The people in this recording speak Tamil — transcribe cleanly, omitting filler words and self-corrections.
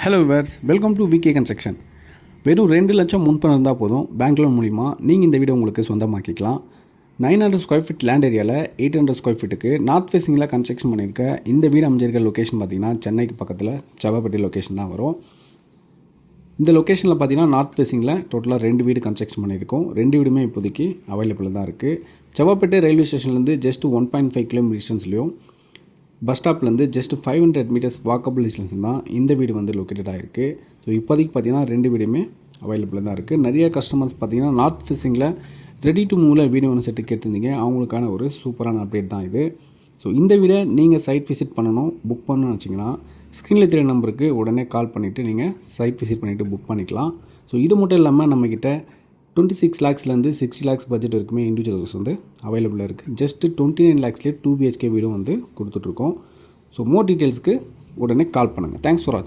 Hello viewers, welcome to VK construction. வெறும் 2 லட்சம் முன்பணம் இருந்தால் போதும், பேங்க் லோன் மூலிமா நீங்கள் இந்த வீடை உங்களுக்கு சொந்தமாக்கிக்கலாம். 900 ஸ்கொயர் ஃபீட் லேண்ட் ஏரியாவில் 800 ஸ்கொயர் ஃபீட்டுக்கு நார்த் ஃபேஸிங்கில் கன்ஸ்ட்ரக்ஷன் பண்ணியிருக்க இந்த வீடு அமைஞ்சிருக்க லொக்கேஷன் பார்த்திங்கன்னா சென்னைக்கு பக்கத்தில் செவ்வாப்பேட்டை லொக்கேஷன் தான் வரும். இந்த லொக்கேஷனில் பார்த்திங்கன்னா நார்த் ஃபேஸிங்கில் டோட்டலாக 2 வீடு கன்ஸ்ட்ரக்ஷன் பண்ணியிருக்கோம். 2 வீடுமே இப்போதைக்கு அவைலபிள் தான் இருக்குது. செவ்வாப்பேட்டை ரயில்வே ஸ்டேஷன்லேருந்து ஜஸ்ட் 1.5 கிலோமீட்டர் டிஸ்டன்ஸ்லையும், பஸ் ஸ்டாப்லேருந்து ஜஸ்ட் 500 மீட்டர்ஸ் வாக்கபிள் டிஸ்டன்ஸ் தான் இந்த வீடு வந்து லொக்கேட்டட் ஆகிருக்கு. ஸோ இப்போதைக்கு பார்த்திங்கன்னா 2 வீடுமே அவைலபிள் தான் இருக்குது. நிறைய கஸ்டமர்ஸ் பார்த்திங்கன்னா நார்த் ஃபேஸிங்கில் ரெடி டு மூவில் வீடு ஒன்று செட்டு கேட்டிருந்தீங்க. அவங்களுக்கான ஒரு சூப்பரான அப்டேட் தான் இது. ஸோ இந்த வீடை நீங்கள் சைட் விசிட் பண்ணணும், புக் பண்ணணும்னு வச்சிங்கன்னா ஸ்க்ரீனில் தெரிய நம்பருக்கு உடனே கால் பண்ணிவிட்டு நீங்கள் சைட் விசிட் பண்ணிவிட்டு புக் பண்ணிக்கலாம். ஸோ இது மட்டும் இல்லாமல் நம்மக்கிட்ட 26 lakhsலேருந்து 60 lakhs பட்ஜெட் வரைக்குமே இண்டிவிஜுவல் ஹவுஸ் வந்து அவைலபிளாக இருக்குது. ஜஸ்ட் 29 lakhsலேயே 2 BHK வீடும் வந்து கொடுத்துட்ருக்கோம். ஸோ மோர் டீட்டெயில்ஸ்க்கு உடனே கால் பண்ணுங்கள். தேங்க்ஸ் ஃபார் வாட்சிங்.